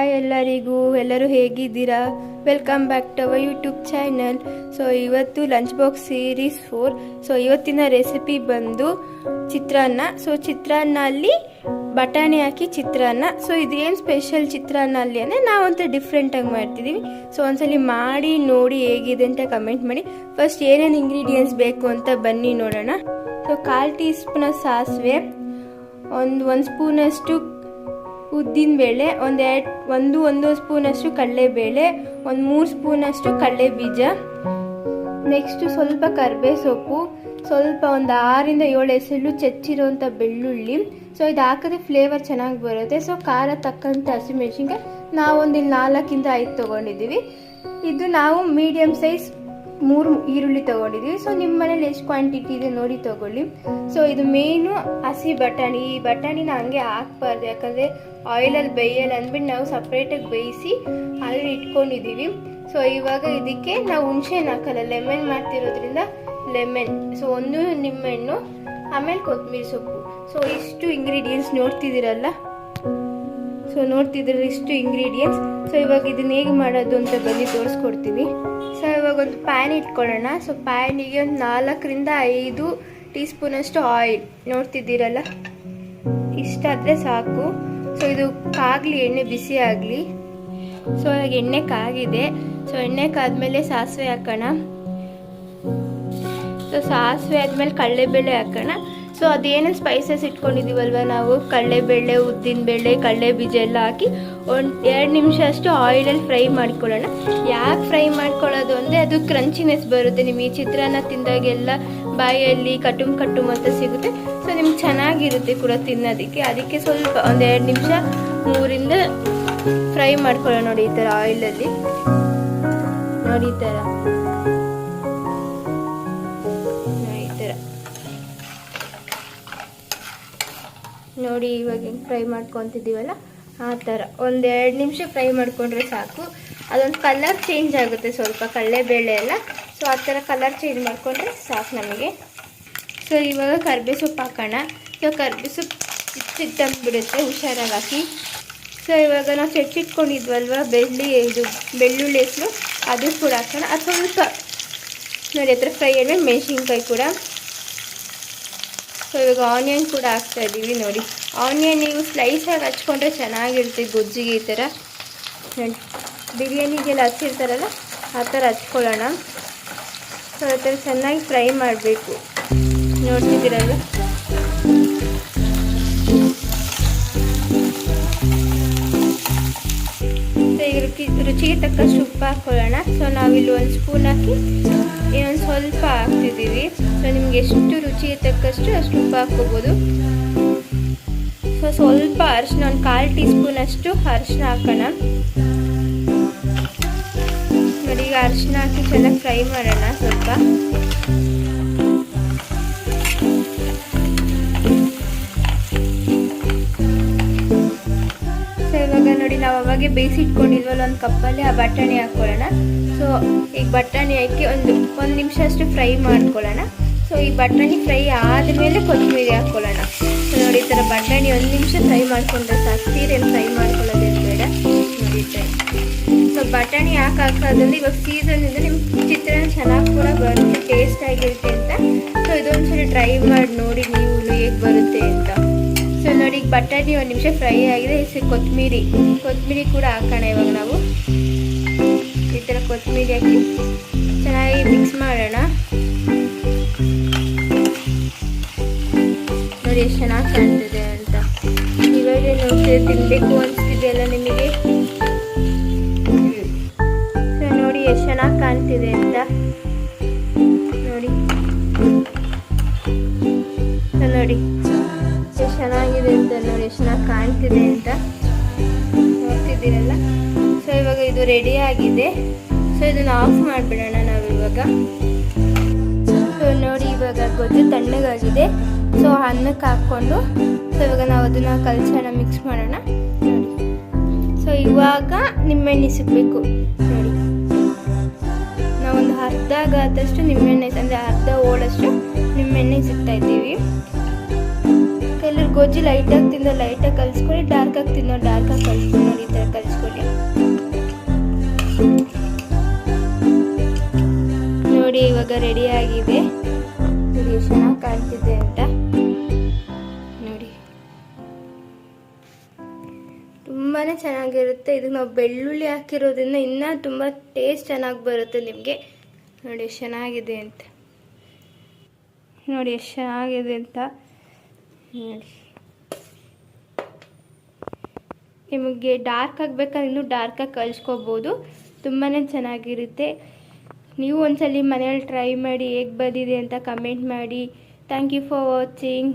Hi ಎಲ್ಲರಿಗೂ, ಎಲ್ಲರೂ ಹೇಗಿದ್ದೀರಾ? Welcome back to our YouTube channel. So ಇವತ್ತು ಲಂಚ್ ಬಾಕ್ಸ್ ಸೀರೀಸ್ 4. ಸೊ ಇವತ್ತಿನ ರೆಸಿಪಿ ಬಂದು ಚಿತ್ರಾನ್ನ. ಸೊ ಚಿತ್ರಾನ್ನ ಅಲ್ಲಿ ಬಟಾಣಿ ಹಾಕಿ ಚಿತ್ರಾನ್ನ. ಸೊ ಇದೇನು ಸ್ಪೆಷಲ್ ಚಿತ್ರಾನ್ನ ಅಲ್ಲಿ ಅಂದರೆ ನಾವಂತೂ ಡಿಫ್ರೆಂಟಾಗಿ ಮಾಡ್ತಿದ್ದೀವಿ. ಸೊ ಒಂದ್ಸಲಿ ಮಾಡಿ ನೋಡಿ ಹೇಗಿದೆ ಅಂತ ಕಮೆಂಟ್ ಮಾಡಿ. ಫಸ್ಟ್ ಏನೇನು ಇಂಗ್ರೀಡಿಯೆಂಟ್ಸ್ ಬೇಕು ಅಂತ ಬನ್ನಿ ನೋಡೋಣ. ಸೊ 1/4 ಟೀ ಸ್ಪೂನ್ ಸಾಸಿವೆ, ಒಂದು ಸ್ಪೂನಷ್ಟು ಉದ್ದಿನಬೇಳೆ, ಒಂದು ಸ್ಪೂನಷ್ಟು ಕಡಲೆಬೇಳೆ, 3 ಸ್ಪೂನಷ್ಟು ಕಡಲೆ ಬೀಜ, ನೆಕ್ಸ್ಟ್ ಸ್ವಲ್ಪ ಕರಿಬೇವು ಸೊಪ್ಪು, ಸ್ವಲ್ಪ 6 ಇಂದ 7 ಎಸಳು ಚಚ್ಚಿರುವಂಥ ಬೆಳ್ಳುಳ್ಳಿ. ಸೊ ಇದು ಹಾಕಿದ್ರೆ ಫ್ಲೇವರ್ ಚೆನ್ನಾಗಿ ಬರುತ್ತೆ. ಸೊ ಖಾರ ತಕ್ಕಂಥ ಹಸಿಮೆಣಸಿನ್ಕಾಯಿ ನಾವೊಂದು 4 ಇಂದ 5 ತೊಗೊಂಡಿದ್ದೀವಿ. ಇದು ನಾವು ಮೀಡಿಯಮ್ ಸೈಜ್ 3 ಈರುಳ್ಳಿ ತೊಗೊಂಡಿದ್ದೀವಿ. ಸೊ ನಿಮ್ಮ ಮನೇಲಿ ಎಷ್ಟು ಕ್ವಾಂಟಿಟಿ ಇದೆ ನೋಡಿ ತೊಗೊಳ್ಳಿ. ಸೊ ಇದು ಮೇಯ್ನು ಹಸಿ ಬಟಾಣಿ. ಈ ಬಟಾಣಿನ ಹಂಗೆ ಹಾಕ್ಬಾರ್ದು, ಯಾಕಂದರೆ ಆಯಿಲಲ್ಲಿ ಬೇಯಲ್ಲ ಅಂದ್ಬಿಟ್ಟು ನಾವು ಸಪ್ರೇಟಾಗಿ ಬೇಯಿಸಿ ಅಲ್ಲಿ ಇಟ್ಕೊಂಡಿದ್ದೀವಿ. ಸೊ ಇವಾಗ ಇದಕ್ಕೆ ನಾವು ಹುಣಸೆಹಣ್ಣು ಹಾಕಲ್ಲ, ಲೆಮನ್ ಮಾಡ್ತಿರೋದ್ರಿಂದ ಲೆಮನ್. ಸೊ 1 ನಿಂಬೆಹಣ್ಣು, ಆಮೇಲೆ ಕೊತ್ತಂಬರಿ ಸೊಪ್ಪು. ಸೊ ಇಷ್ಟು ಇಂಗ್ರೀಡಿಯೆಂಟ್ಸ್ ನೋಡ್ತಿದ್ದೀರಲ್ಲ, ಸೊ ನೋಡ್ತಿದ್ರೆ ಇಷ್ಟು ಇಂಗ್ರೀಡಿಯೆಂಟ್ಸ್. ಸೊ ಇವಾಗ ಇದನ್ನ ಹೇಗೆ ಮಾಡೋದು ಅಂತ ಬನ್ನಿ ತೋರಿಸ್ಕೊಡ್ತೀವಿ. ಸೊ ಇವಾಗ ಒಂದು ಪ್ಯಾನ್ ಇಟ್ಕೊಳ್ಳೋಣ. ಸೊ ಪ್ಯಾನಿಗೆ ಒಂದು 4 ಇಂದ 5 ಟೀ ಸ್ಪೂನಷ್ಟು ಆಯಿಲ್ ನೋಡ್ತಿದ್ದೀರಲ್ಲ, ಇಷ್ಟಾದರೆ ಸಾಕು. ಸೊ ಇದು ಕಾಗಲಿ, ಎಣ್ಣೆ ಬಿಸಿ ಆಗಲಿ. ಸೊ ಇವಾಗ ಎಣ್ಣೆ ಕಾಗಿದೆ. ಸೊ ಎಣ್ಣೆ ಕಾದ್ಮೇಲೆ ಸಾಸಿವೆ ಹಾಕೋಣ. ಸೊ ಸಾಸಿವೆ ಆದಮೇಲೆ ಕಡಲೆಬೇಳೆ ಹಾಕೋಣ. ಸೊ ಅದೇನೇನು ಸ್ಪೈಸಸ್ ಇಟ್ಕೊಂಡಿದ್ದೀವಲ್ವ ನಾವು, ಕಡಲೆಬೇಳೆ, ಉದ್ದಿನಬೇಳೆ, ಕಡಲೆ ಬೀಜ ಎಲ್ಲ ಹಾಕಿ 2 ನಿಮಿಷ ಅಷ್ಟು ಆಯಿಲಲ್ಲಿ ಫ್ರೈ ಮಾಡ್ಕೊಳ್ಳೋಣ. ಯಾಕೆ ಫ್ರೈ ಮಾಡ್ಕೊಳ್ಳೋದು ಅಂದರೆ ಅದು ಕ್ರಂಚಿನೆಸ್ ಬರುತ್ತೆ. ನಿಮಗೆ ಈ ಚಿತ್ರಾನ್ನ ತಿಂದಾಗೆಲ್ಲ ಬಾಯಲ್ಲಿ ಕಟ್ಟುಮ್ ಅಂತ ಸಿಗುತ್ತೆ. ಸೊ ನಿಮ್ಗೆ ಚೆನ್ನಾಗಿರುತ್ತೆ ಕೂಡ ತಿನ್ನೋದಕ್ಕೆ. ಅದಕ್ಕೆ ಸ್ವಲ್ಪ 2 ನಿಮಿಷ 3 ಇಂದ ಫ್ರೈ ಮಾಡ್ಕೊಳ್ಳೋಣ. ನೋಡಿ ಈ ಥರ ಆಯಿಲಲ್ಲಿ, ನೋಡಿ ಈ ಥರ ನೋಡಿ ಇವಾಗ ಹೆಂಗೆ ಫ್ರೈ ಮಾಡ್ಕೊತಿದ್ದೀವಲ್ಲ ಆ ಥರ 1-2 ನಿಮಿಷ ಫ್ರೈ ಮಾಡಿಕೊಂಡ್ರೆ ಸಾಕು. ಅದೊಂದು ಕಲರ್ ಚೇಂಜ್ ಆಗುತ್ತೆ ಸ್ವಲ್ಪ, ಕಡಲೆಬೇಳೆ ಎಲ್ಲ. ಸೊ ಆ ಥರ ಕಲರ್ ಚೇಂಜ್ ಮಾಡಿಕೊಂಡ್ರೆ ಸಾಕು ನಮಗೆ. ಸೊ ಇವಾಗ ಕರಿಬೇವು ಸೊಪ್ಪು ಹಾಕೋಣ. ಸೊ ಕರಿಬೇವು ಸೊಪ್ಪು ಚಿಟ್ಟಂದ್ಬಿಡುತ್ತೆ, ಹುಷಾರಾಗಿ ಹಾಕಿ. ಸೊ ಇವಾಗ ನಾವು ಚಚ್ಚಿಟ್ಕೊಂಡಿದ್ವಲ್ವ ಬೆಳ್ಳುಳ್ಳಿ ಹೆಸರು, ಅದು ಕೂಡ ಹಾಕೋಣ. ಅದು ಸ್ವಲ್ಪ ನೋಡಿ ಹತ್ರ ಫ್ರೈ ಆದಮೇಲೆ ಮೆಣಸಿನ್ಕಾಯಿ ಕೂಡ. ಸೊ ಇವಾಗ ಆನಿಯನ್ ಕೂಡ ಹಾಕ್ತಾ ಇದ್ದೀವಿ. ನೋಡಿ ಆನಿಯನ್ ನೀವು ಸ್ಲೈಸಾಗಿ ಹಚ್ಕೊಂಡ್ರೆ ಚೆನ್ನಾಗಿರುತ್ತೆ ಗೊಜ್ಜಿಗೆ. ಈ ಥರ ನೋಡಿ ಬಿರಿಯಾನಿಗೆಲ್ಲ ಹಚ್ಚಿರ್ತಾರಲ್ಲ ಆ ಥರ ಹಚ್ಕೊಳ್ಳೋಣ. ಸೊ ಆ ಥರ ಚೆನ್ನಾಗಿ ಫ್ರೈ ಮಾಡಬೇಕು. ನೋಡ್ತಿದ್ದೀರಲ್ಲ, ಸೊ ಈಗ ರುಚಿಗೆ ತಕ್ಕಷ್ಟು ಉಪ್ಪು ಹಾಕ್ಕೊಳ್ಳೋಣ. ಸೊ ನಾವಿಲ್ಲಿ 1 ಸ್ಪೂನ್ ಹಾಕಿ ಇನ್ನೊಂದು ಸ್ವಲ್ಪ ಹಾಕ್ತಿದ್ದೀವಿ. ಸೊ ನಿಮ್ಗೆ ಎಷ್ಟು ರುಚಿಗೆ ತಕ್ಕಷ್ಟು ಅಷ್ಟು ಉಪ್ಪು ಹಾಕ್ಕೋಬೋದು. ಸೊ ಸ್ವಲ್ಪ ಅರಿಶಿನ, ಒಂದು 1/4 ಟೀ ಸ್ಪೂನ್ ಅಷ್ಟು ಅರಿಶಿನ ಹಾಕೋಣ. ನೋಡಿ ಈಗ ಅರಿಶಿನ ಹಾಕಿ ಚೆನ್ನಾಗಿ ಫ್ರೈ ಮಾಡೋಣ ಸ್ವಲ್ಪ. ಸೊ ಇವಾಗ ನೋಡಿ ನಾವು ಅವಾಗೆ ಬೇಯಿಸಿಟ್ಕೊಂಡಿದ್ವಲ್ಲ ಒಂದು ಕಪ್ಪಲ್ಲಿ ಆ ಬಟಾಣಿ ಹಾಕ್ಕೊಳ್ಳೋಣ. ಸೊ ಈಗ ಬಟಾಣಿ ಹಾಕಿ ಒಂದು ನಿಮಿಷ ಅಷ್ಟು ಫ್ರೈ ಮಾಡ್ಕೊಳ್ಳೋಣ. ಸೊ ಈ ಬಟಾಣಿ ಫ್ರೈ ಆದಮೇಲೆ ಕೊತ್ತಂಬರಿ ಹಾಕ್ಕೊಳ್ಳೋಣ. ಸೊ ನೋಡಿ ಈ ಥರ ಬಟಾಣಿ 1 ನಿಮಿಷ ಫ್ರೈ ಮಾಡ್ಕೊಂಡ್ರೆ ಸಾಕು, ಸೀರೆಯಲ್ಲಿ ಫ್ರೈ ಮಾಡ್ಕೊಳ್ಳೋದೇನು ಬೇಡ. ನೋಡಿ ಸೊ ಬಟಾಣಿ ಯಾಕೆ ಹಾಕೋದಂದ್ರೆ ಇವಾಗ ಸೀಸನ್ನಿಂದ ನಿಮ್ಮ ಚಿತ್ರಾನ್ನ ಚೆನ್ನಾಗಿ ಕೂಡ ಬರುತ್ತೆ, ಟೇಸ್ಟ್ ಆಗಿರುತ್ತೆ ಅಂತ. ಸೊ ಇದೊಂದ್ಸರಿ ಟ್ರೈ ಮಾಡಿ ನೋಡಿ ನೀವು ಹೇಗೆ ಬರುತ್ತೆ ಅಂತ. ಸೊ ನೋಡಿ ಈಗ ಬಟಾಣಿ 1 ನಿಮಿಷ ಫ್ರೈ ಆಗಿದೆ. ಕೊತ್ತಂಬರಿ ಕೂಡ ಹಾಕೋಣ. ಇವಾಗ ನಾವು ಈ ಥರ ಕೊತ್ತಂಬರಿ ಹಾಕಿ ಚೆನ್ನಾಗಿ ಮಿಕ್ಸ್ ಮಾಡೋಣ. ನೋಡಿ ಎಷ್ಟು ಚೆನ್ನಾಗಿ ಕಾಣ್ತಿದೆ ಅಂತ. ಇವಾಗ ನೋಡ್ತೀವಿ, ತಿನ್ನಬೇಕು ಅನಿಸ್ತಿದೆ ಅಲ್ಲ ನಿಮಗೆ. ಸೊ ನೋಡಿ ಎಷ್ಟು ಚೆನ್ನಾಗಿ ಕಾಣ್ತಿದೆ ಅಂತ ನೋಡಿ. ಸೊ ನೋಡಿ ಎಷ್ಟು ಚೆನ್ನಾಗಿದೆ ಅಂತ ನೋಡಿ, ಎಷ್ಟು ಚೆನ್ನಾಗಿ ಕಾಣ್ತಿದೆ ಅಂತ ನೋಡ್ತಿದ್ದೀರಲ್ಲ. ಸೊ ಇವಾಗ ಇದು ರೆಡಿ ಆಗಿದೆ. ಸೊ ಇದನ್ನು ಆಫ್ ಮಾಡಿಬಿಡೋಣ ನಾವು ಇವಾಗ. ಸೊ ನೋಡಿ ಇವಾಗ ಗೊಜ್ಜು ತಣ್ಣಗಾಗಿದೆ. ಸೊ ಅನ್ನಕ್ಕೆ ಹಾಕ್ಕೊಂಡು ಸೊ ಇವಾಗ ನಾವು ಅದನ್ನು ಕಲಸೋಣ, ಮಿಕ್ಸ್ ಮಾಡೋಣ. ನೋಡಿ ಸೊ ಇವಾಗ ನಿಂಬೆಹಣ್ಣು ಸಿಗಬೇಕು. ನೋಡಿ ನಾವೊಂದು ಅರ್ಧ ಗಾತಷ್ಟು ನಿಂಬೆಹಣ್ಣೆ, ಅಂದರೆ ಅರ್ಧ ಹೋಳಷ್ಟು ನಿಂಬೆಹಣ್ಣೆ ಸಿಗ್ತಾ ಇದ್ದೀವಿ. ಕೆಲವ್ರು ಗೊಜ್ಜು ಲೈಟಾಗಿ ತಿನ್ನೋ ಲೈಟಾಗಿ ಕಲಿಸ್ಕೊಳ್ಳಿ, ಡಾರ್ಕಾಗಿ ತಿನ್ನೋ ಡಾರ್ಕಾಗಿ ಕಲಿಸ್ಕೊಂಡು ನೋಡಿ ಈ ಥರ ಕಲಿಸ್ಕೊಳ್ಳಿ. ಇವಾಗ ರೆಡಿ ಆಗಿದೆ. ನೋಡಿ ಎಷ್ಟು ಚೆನ್ನಾಗಿ ಕಾಣ್ತಿದೆ ಅಂತ. ನೋಡಿ ತುಂಬಾ ಚೆನ್ನಾಗಿರುತ್ತೆ. ಇದು ನಾವು ಬೆಳ್ಳುಳ್ಳಿ ಹಾಕಿರೋದ್ರಿಂದ ಇನ್ನೂ ತುಂಬ ಟೇಸ್ಟ್ ಚೆನ್ನಾಗಿ ಬರುತ್ತೆ ನಿಮಗೆ. ನೋಡಿ ಎಷ್ಟು ಚೆನ್ನಾಗಿದೆ ಅಂತ. ನೋಡಿ ಎಷ್ಟು ಚೆನ್ನಾಗಿದೆ ಅಂತ. ನೋಡಿ ನಿಮಗೆ ಡಾರ್ಕ್ ಆಗಬೇಕಾದ್ರೆ ಇನ್ನೂ ಡಾರ್ಕಾಗಿ ಕಳಿಸ್ಕೋಬೋದು. ತುಂಬಾ ಚೆನ್ನಾಗಿರುತ್ತೆ. ನೀವು ಒಂದ್ಸಲಿ ಮನೆಯಲ್ಲಿ ಟ್ರೈ ಮಾಡಿ ಹೇಗೆ ಬಂದಿದೆ ಅಂತ ಕಮೆಂಟ್ ಮಾಡಿ. Thank you for watching.